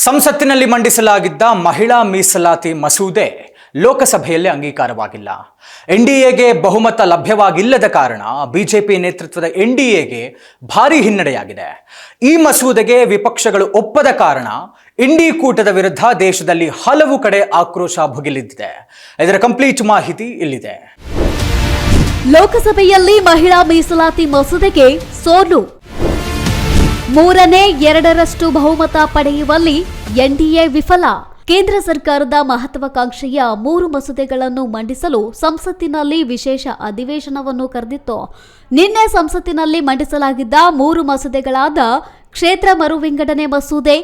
ಸಂಸತ್ತಿನಲ್ಲಿ ಮಂಡಿಸಲಾಗಿದ್ದ ಮಹಿಳಾ ಮೀಸಲಾತಿ ಮಸೂದೆ ಲೋಕಸಭೆಯಲ್ಲಿ ಅಂಗೀಕಾರವಾಗಿಲ್ಲ. ಎನ್ಡಿಎಗೆ ಬಹುಮತ ಲಭ್ಯವಾಗಿಲ್ಲದ ಕಾರಣ ಬಿಜೆಪಿ ನೇತೃತ್ವದ ಎನ್ಡಿಎಗೆ ಭಾರೀ ಹಿನ್ನಡೆಯಾಗಿದೆ. ಈ ಮಸೂದೆಗೆ ವಿಪಕ್ಷಗಳು ಒಪ್ಪದ ಕಾರಣ ಇಂಡಿ ಕೂಟದ ವಿರುದ್ಧ ದೇಶದಲ್ಲಿ ಹಲವು ಕಡೆ ಆಕ್ರೋಶ ಭುಗಿಲೆದ್ದಿದೆ. ಇದರ ಕಂಪ್ಲೀಟ್ ಮಾಹಿತಿ ಇಲ್ಲಿದೆ. ಲೋಕಸಭೆಯಲ್ಲಿ ಮಹಿಳಾ ಮೀಸಲಾತಿ ಮಸೂದೆಗೆ ಸೋಲು. 2/3 ಬಹುಮತ ಪಡೆಯುವಲ್ಲಿ ಎನ್ಡಿಎ ವಿಫಲ. ಕೇಂದ್ರ ಸರ್ಕಾರದ ಮಹತ್ವಾಕಾಂಕ್ಷೆಯ 3 ಮಸೂದೆಗಳನ್ನು ಮಂಡಿಸಲು ಸಂಸತ್ತಿನಲ್ಲಿ ವಿಶೇಷ ಅಧಿವೇಶನವನ್ನು ಕರೆದಿತ್ತು. ನಿನ್ನೆ ಸಂಸತ್ತಿನಲ್ಲಿ ಮಂಡಿಸಲಾಗಿದ್ದ 3 ಮಸೂದೆಗಳಾದ ಕ್ಷೇತ್ರ ಮರುವಿಂಗಡಣೆ ಮಸೂದೆ,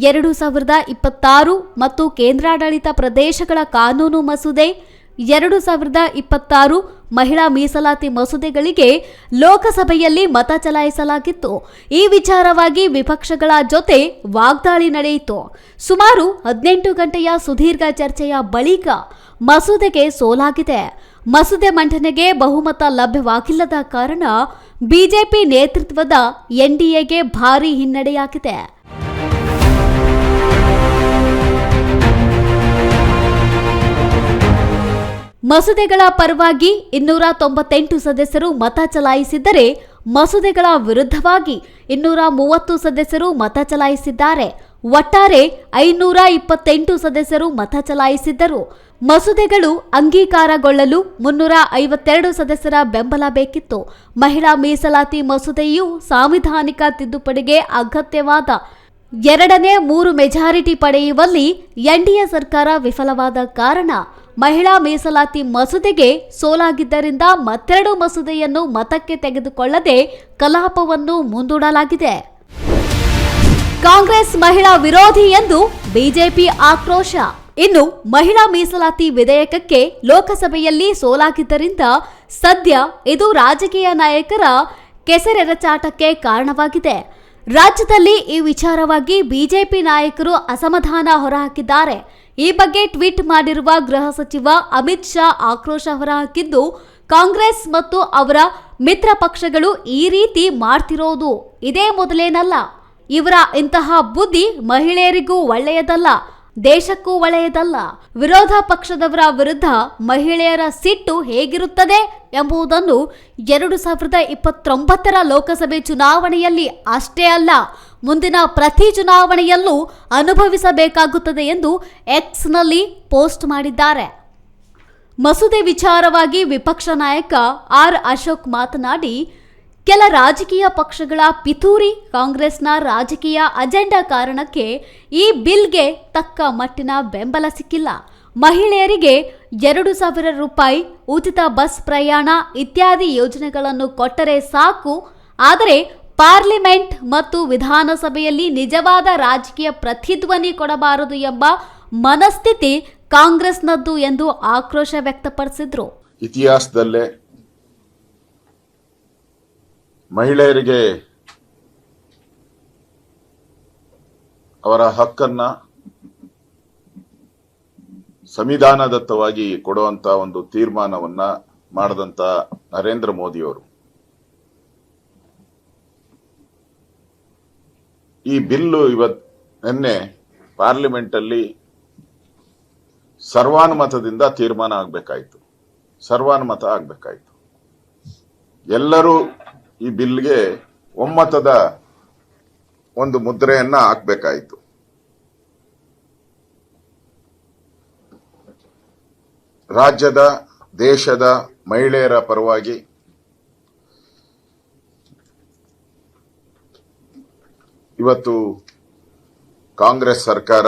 2026 ಮತ್ತು ಕೇಂದ್ರಾಡಳಿತ ಪ್ರದೇಶಗಳ ಕಾನೂನು ಮಸೂದೆ, 2026 ಮಹಿಳಾ ಮೀಸಲಾತಿ ಮಸೂದೆಗಳಿಗೆ ಲೋಕಸಭೆಯಲ್ಲಿ ಮತ ಚಲಾಯಿಸಲಾಗಿತ್ತು. ಈ ವಿಚಾರವಾಗಿ ವಿಪಕ್ಷಗಳ ಜೊತೆ ವಾಗ್ದಾಳಿ ನಡೆಯಿತು. ಸುಮಾರು 18 ಗಂಟೆಯ ಸುದೀರ್ಘ ಚರ್ಚೆಯ ಬಳಿಕ ಮಸೂದೆಗೆ ಸೋಲಾಗಿದೆ. ಮಸೂದೆ ಮಂಡನೆಗೆ ಬಹುಮತ ಲಭ್ಯವಾಗಿಲ್ಲದ ಕಾರಣ ಬಿಜೆಪಿ ನೇತೃತ್ವದ ಎನ್ಡಿಎಗೆ ಭಾರೀ ಹಿನ್ನಡೆಯಾಗಿದೆ. ಮಸೂದೆಗಳ ಪರವಾಗಿ 298 ಸದಸ್ಯರು ಮತ ಚಲಾಯಿಸಿದ್ದರೆ ಮಸೂದೆಗಳ ವಿರುದ್ಧವಾಗಿ 230 ಸದಸ್ಯರು ಮತ ಚಲಾಯಿಸಿದ್ದಾರೆ. ಒಟ್ಟಾರೆ 528 ಸದಸ್ಯರು ಮತ ಚಲಾಯಿಸಿದ್ದರು. ಮಸೂದೆಗಳು ಅಂಗೀಕಾರಗೊಳ್ಳಲು 352 ಸದಸ್ಯರ ಬೆಂಬಲ ಬೇಕಿತ್ತು. ಮಹಿಳಾ ಮೀಸಲಾತಿ ಮಸೂದೆಯು ಸಾಂವಿಧಾನಿಕ ತಿದ್ದುಪಡಿಗೆ ಅಗತ್ಯವಾದ 2/3 ಮೆಜಾರಿಟಿ ಪಡೆಯುವಲ್ಲಿ ಎನ್ಡಿಎ ಸರ್ಕಾರ ವಿಫಲವಾದ ಕಾರಣ ಮಹಿಳಾ ಮೀಸಲಾತಿ ಮಸೂದೆಗೆ ಸೋಲಾಗಿದ್ದರಿಂದ ಮತ್ತೆರಡು ಮಸೂದೆಯನ್ನು ಮತಕ್ಕೆ ತೆಗೆದುಕೊಳ್ಳದೆ ಕಲಾಪವನ್ನು ಮುಂದೂಡಲಾಗಿದೆ. ಕಾಂಗ್ರೆಸ್ ಮಹಿಳಾ ವಿರೋಧಿ ಎಂದು ಬಿಜೆಪಿ ಆಕ್ರೋಶ. ಇನ್ನು ಮಹಿಳಾ ಮೀಸಲಾತಿ ವಿಧೇಯಕಕ್ಕೆ ಲೋಕಸಭೆಯಲ್ಲಿ ಸೋಲಾಗಿದ್ದರಿಂದ ಸದ್ಯ ಇದು ರಾಜಕೀಯ ನಾಯಕರ ಕೆಸರೆರಚಾಟಕ್ಕೆ ಕಾರಣವಾಗಿದೆ. ರಾಜ್ಯದಲ್ಲಿ ಈ ವಿಚಾರವಾಗಿ ಬಿಜೆಪಿ ನಾಯಕರು ಅಸಮಾಧಾನ ಹೊರಹಾಕಿದ್ದಾರೆ. ಈ ಬಗ್ಗೆ ಟ್ವೀಟ್ ಮಾಡಿರುವ ಗೃಹ ಸಚಿವ ಅಮಿತ್ ಶಾ ಆಕ್ರೋಶ ಹೊರಹಾಕಿದ್ದು, ಕಾಂಗ್ರೆಸ್ ಮತ್ತು ಅವರ ಮಿತ್ರ ಪಕ್ಷಗಳು ಈ ರೀತಿ ಮಾಡ್ತಿರೋದು ಇದೇ ಮೊದಲೇನಲ್ಲ. ಇವರ ಇಂತಹ ಬುದ್ಧಿ ಮಹಿಳೆಯರಿಗೂ ಒಳ್ಳೆಯದಲ್ಲ, ದೇಶಕ್ಕೂ ಒಳ್ಳೆಯದಲ್ಲ. ವಿರೋಧ ಪಕ್ಷದವರ ವಿರುದ್ಧ ಮಹಿಳೆಯರ ಸಿಟ್ಟು ಹೇಗಿರುತ್ತದೆ ಎಂಬುದನ್ನು 2029 ಲೋಕಸಭೆ ಚುನಾವಣೆಯಲ್ಲಿ ಅಷ್ಟೇ ಅಲ್ಲ, ಮುಂದಿನ ಪ್ರತಿ ಚುನಾವಣೆಯಲ್ಲೂ ಅನುಭವಿಸಬೇಕಾಗುತ್ತದೆ ಎಂದು ಎಕ್ಸ್ನಲ್ಲಿ ಪೋಸ್ಟ್ ಮಾಡಿದ್ದಾರೆ. ಮಸೂದೆ ವಿಚಾರವಾಗಿ ವಿಪಕ್ಷ ನಾಯಕ ಆರ್ ಅಶೋಕ್ ಮಾತನಾಡಿ, ಕೆಲ ರಾಜಕೀಯ ಪಕ್ಷಗಳ ಪಿತೂರಿ, ಕಾಂಗ್ರೆಸ್ನ ರಾಜಕೀಯ ಅಜೆಂಡಾ ಕಾರಣಕ್ಕೆ ಈ ಬಿಲ್ಗೆ ತಕ್ಕ ಮಟ್ಟಿನ ಬೆಂಬಲ ಸಿಕ್ಕಿಲ್ಲ. ಮಹಿಳೆಯರಿಗೆ 2,000 ರೂಪಾಯಿ ಉಚಿತ ಬಸ್ ಪ್ರಯಾಣ ಇತ್ಯಾದಿ ಯೋಜನೆಗಳನ್ನು ಕೊಟ್ಟರೆ ಸಾಕು, ಆದರೆ ಪಾರ್ಲಿಮೆಂಟ್ ಮತ್ತು ವಿಧಾನಸಭೆಯಲ್ಲಿ ನಿಜವಾದ ರಾಜಕೀಯ ಪ್ರತಿಧ್ವನಿ ಕೊಡಬಾರದು ಎಂಬ ಮನಸ್ಥಿತಿ ಕಾಂಗ್ರೆಸ್ನದ್ದು ಎಂದು ಆಕ್ರೋಶ ವ್ಯಕ್ತಪಡಿಸಿದ್ರು. ಇತಿಹಾಸದಲ್ಲೇ ಮಹಿಳೆಯರಿಗೆ ಅವರ ಹಕ್ಕನ್ನ ಸಂವಿಧಾನದತ್ತವಾಗಿ ಕೊಡುವಂತ ಒಂದು ತೀರ್ಮಾನವನ್ನ ಮಾಡಿದಂತ ನರೇಂದ್ರ ಮೋದಿಯವರು ಈ ಬಿಲ್ಲು ನಿನ್ನೆ ಪಾರ್ಲಿಮೆಂಟ್ ಅಲ್ಲಿ ಸರ್ವಾನುಮತದಿಂದ ತೀರ್ಮಾನ ಆಗ್ಬೇಕಾಯ್ತು. ಎಲ್ಲರೂ ಈ ಬಿಲ್ಗೆ ಒಮ್ಮತದ ಒಂದು ಮುದ್ರೆಯನ್ನ ಹಾಕಬೇಕಾಯಿತು. ರಾಜ್ಯದ ದೇಶದ ಮಹಿಳೆಯರ ಪರವಾಗಿ ಇವತ್ತು ಕಾಂಗ್ರೆಸ್ ಸರ್ಕಾರ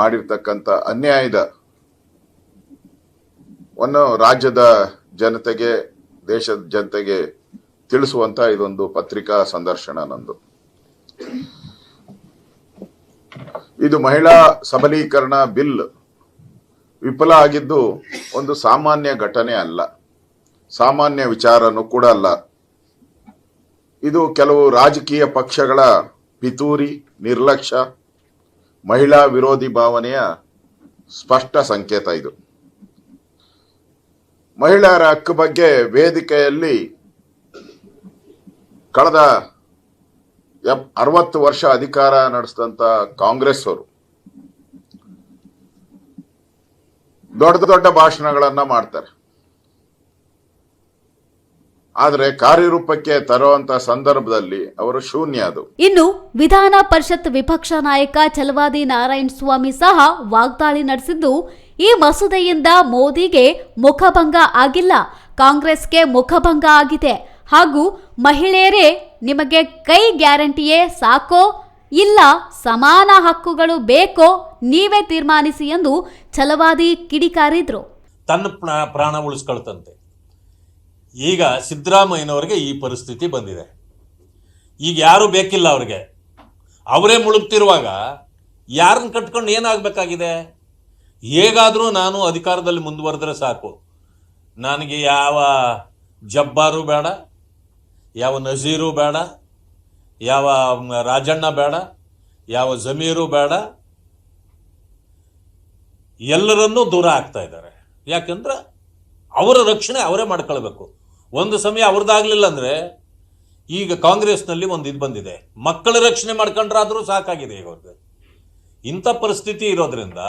ಮಾಡಿರ್ತಕ್ಕಂಥ ಅನ್ಯಾಯದ ರಾಜ್ಯದ ಜನತೆಗೆ, ದೇಶದ ಜನತೆಗೆ ತಿಳಿಸುವಂತ ಇದೊಂದು ಪತ್ರಿಕಾ ಸಂದರ್ಶನ ನಂದು. ಇದು ಮಹಿಳಾ ಸಬಲೀಕರಣ ಬಿಲ್ ವಿಫಲ ಆಗಿದ್ದು ಒಂದು ಸಾಮಾನ್ಯ ಘಟನೆ ಅಲ್ಲ, ಸಾಮಾನ್ಯ ವಿಚಾರನೂ ಕೂಡ ಅಲ್ಲ. ಇದು ಕೆಲವು ರಾಜಕೀಯ ಪಕ್ಷಗಳ ಪಿತೂರಿ, ನಿರ್ಲಕ್ಷ್ಯ, ಮಹಿಳಾ ವಿರೋಧಿ ಭಾವನೆಯ ಸ್ಪಷ್ಟ ಸಂಕೇತ. ಇದು ಮಹಿಳೆಯರ ಹಕ್ಕು ಬಗ್ಗೆ ವೇದಿಕೆಯಲ್ಲಿ ಕಳೆದ 60 ವರ್ಷ ಅಧಿಕಾರ ನಡೆಸಿದಂತ ಕಾಂಗ್ರೆಸ್ ಅವರು ದೊಡ್ಡ ದೊಡ್ಡ ಭಾಷಣಗಳನ್ನ ಮಾಡ್ತಾರೆ, ಆದ್ರೆ ಕಾರ್ಯರೂಪಕ್ಕೆ ತರುವಂತ ಸಂದರ್ಭದಲ್ಲಿ ಅವರು ಶೂನ್ಯ. ಅದು ಇನ್ನು ವಿಧಾನ ಪರಿಷತ್ ವಿಪಕ್ಷ ನಾಯಕ ಛಲವಾದಿ ನಾರಾಯಣ ಸ್ವಾಮಿ ಸಹ ವಾಗ್ದಾಳಿ ನಡೆಸಿದ್ದು, ಈ ಮಸೂದೆಯಿಂದ ಮೋದಿಗೆ ಮುಖಭಂಗ ಆಗಿಲ್ಲ, ಕಾಂಗ್ರೆಸ್ಗೆ ಮುಖಭಂಗ ಆಗಿದೆ ಹಾಗೂ ಮಹಿಳೆಯರೇ ನಿಮಗೆ ಕೈ ಗ್ಯಾರಂಟಿಯೇ ಸಾಕೋ ಇಲ್ಲ ಸಮಾನ ಹಕ್ಕುಗಳು ಬೇಕೋ ನೀವೇ ತೀರ್ಮಾನಿಸಿ ಎಂದು ಛಲವಾದಿ ಕಿಡಿಕಾರಿದ್ರು. ತನ್ನ ಪ್ರಾಣ ಉಳಿಸ್ಕೊಳ್ತಂತೆ. ಈಗ ಸಿದ್ದರಾಮಯ್ಯನವರಿಗೆ ಈ ಪರಿಸ್ಥಿತಿ ಬಂದಿದೆ. ಈಗ ಯಾರು ಬೇಕಿಲ್ಲ ಅವ್ರಿಗೆ, ಅವರೇ ಮುಳುಗ್ತಿರುವಾಗ ಯಾರನ್ನ ಕಟ್ಕೊಂಡು ಏನಾಗಬೇಕಾಗಿದೆ? ಹೇಗಾದರೂ ನಾನು ಅಧಿಕಾರದಲ್ಲಿ ಮುಂದುವರೆದ್ರೆ ಸಾಕು, ನನಗೆ ಯಾವ ಜಬ್ಬಾರು ಬೇಡ, ಯಾವ ನಜೀರು ಬೇಡ, ಯಾವ ರಾಜಣ್ಣ ಬೇಡ, ಯಾವ ಜಮೀರು ಬೇಡ, ಎಲ್ಲರನ್ನೂ ದೂರ ಆಗ್ತಾ ಇದ್ದಾರೆ. ಯಾಕಂದ್ರೆ ಅವರ ರಕ್ಷಣೆ ಅವರೇ ಮಾಡ್ಕೊಳ್ಬೇಕು. ಒಂದು ಸಮಯ ಅವ್ರದ್ದಾಗಲಿಲ್ಲ ಅಂದರೆ ಈಗ ಕಾಂಗ್ರೆಸ್ನಲ್ಲಿ ಒಂದು ಇದು ಬಂದಿದೆ, ಮಕ್ಕಳ ರಕ್ಷಣೆ ಮಾಡ್ಕೊಂಡ್ರಾದರೂ ಸಾಕಾಗಿದೆ ಈಗ ಅವ್ರಿಗೆ. ಇಂಥ ಪರಿಸ್ಥಿತಿ ಇರೋದ್ರಿಂದ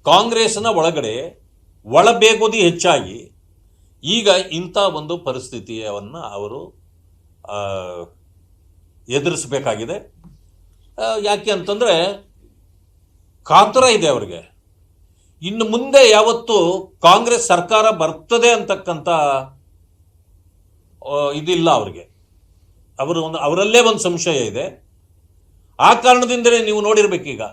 ಕಾಂಗ್ರೆಸ್ನ ಒಳಗಡೆ ಒಳಬೇಗೋದಿ ಹೆಚ್ಚಾಗಿ ಈಗ ಇಂಥ ಒಂದು ಪರಿಸ್ಥಿತಿಯನ್ನು ಅವರು ಎದುರಿಸಬೇಕಾಗಿದೆ. ಯಾಕೆ ಅಂತಂದರೆ ಕಾತರ ಇದೆ ಅವ್ರಿಗೆ. ಇನ್ನು ಮುಂದೆ ಯಾವತ್ತು ಕಾಂಗ್ರೆಸ್ ಸರ್ಕಾರ ಬರ್ತದೆ ಅಂತಕ್ಕಂಥ ಇದಿಲ್ಲ ಅವ್ರಿಗೆ. ಅವರಲ್ಲೇ ಒಂದು ಸಂಶಯ ಇದೆ. ಆ ಕಾರಣದಿಂದಲೇ ನೀವು ನೋಡಿರ್ಬೇಕೀಗ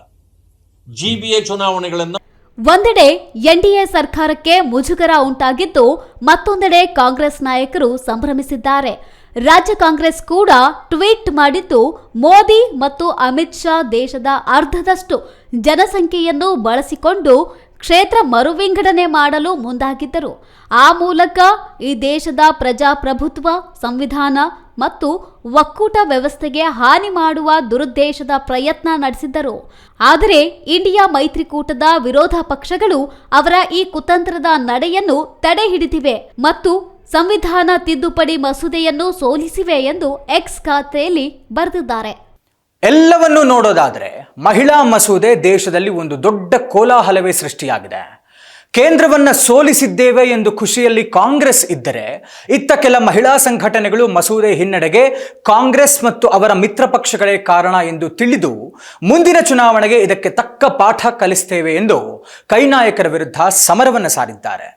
GBA ಚುನಾವಣೆಗಳನ್ನು ಒಂದೆಡೆ ಎನ್ಡಿಎ ಸರ್ಕಾರಕ್ಕೆ ಮುಜುಗರ ಉಂಟಾಗಿದ್ದು, ಮತ್ತೊಂದೆಡೆ ಕಾಂಗ್ರೆಸ್ ನಾಯಕರು ಸಂಭ್ರಮಿಸಿದ್ದಾರೆ. ರಾಜ್ಯ ಕಾಂಗ್ರೆಸ್ ಕೂಡ ಟ್ವೀಟ್ ಮಾಡಿದ್ದು, ಮೋದಿ ಮತ್ತು ಅಮಿತ್ ಶಾ ದೇಶದ ಅರ್ಧದಷ್ಟು ಜನಸಂಖ್ಯೆಯನ್ನು ಬಳಸಿಕೊಂಡು ಕ್ಷೇತ್ರ ಮರುವಿಂಗಡಣೆ ಮಾಡಲು ಮುಂದಾಗಿದ್ದರು. ಆ ಮೂಲಕ ಈ ದೇಶದ ಪ್ರಜಾಪ್ರಭುತ್ವ, ಸಂವಿಧಾನ ಮತ್ತು ಒಕ್ಕೂಟ ವ್ಯವಸ್ಥೆಗೆ ಹಾನಿ ಮಾಡುವ ದುರುದ್ದೇಶದ ಪ್ರಯತ್ನ ನಡೆಸಿದ್ದರು. ಆದರೆ ಇಂಡಿಯಾ ಮೈತ್ರಿಕೂಟದ ವಿರೋಧ ಪಕ್ಷಗಳು ಅವರ ಈ ಕುತಂತ್ರದ ನಡೆಯನ್ನು ತಡೆ ಹಿಡಿದಿವೆ ಮತ್ತು ಸಂವಿಧಾನ ತಿದ್ದುಪಡಿ ಮಸೂದೆಯನ್ನು ಸೋಲಿಸಿವೆ ಎಂದು ಎಕ್ಸ್ ಖಾತೆಯಲ್ಲಿ ಬರೆದಿದ್ದಾರೆ. ಎಲ್ಲವನ್ನೂ ನೋಡೋದಾದ್ರೆ ಮಹಿಳಾ ಮಸೂದೆ ದೇಶದಲ್ಲಿ ಒಂದು ದೊಡ್ಡ ಕೋಲಾಹಲವೇ ಸೃಷ್ಟಿಯಾಗಿದೆ. ಕೇಂದ್ರವನ್ನ ಸೋಲಿಸಿದ್ದೇವೆ ಎಂದು ಖುಷಿಯಲ್ಲಿ ಕಾಂಗ್ರೆಸ್ ಇದ್ದರೆ, ಇತ್ತ ಕೆಲ ಮಹಿಳಾ ಸಂಘಟನೆಗಳು ಮಸೂದೆ ಹಿನ್ನಡೆಗೆ ಕಾಂಗ್ರೆಸ್ ಮತ್ತು ಅವರ ಮಿತ್ರ ಪಕ್ಷಗಳೇ ಕಾರಣ ಎಂದು ತಿಳಿದು ಮುಂದಿನ ಚುನಾವಣೆಗೆ ಇದಕ್ಕೆ ತಕ್ಕ ಪಾಠ ಕಲಿಸ್ತೇವೆ ಎಂದು ಕೈ ನಾಯಕರ ವಿರುದ್ಧ ಸಮರವನ್ನು ಸಾರಿದ್ದಾರೆ.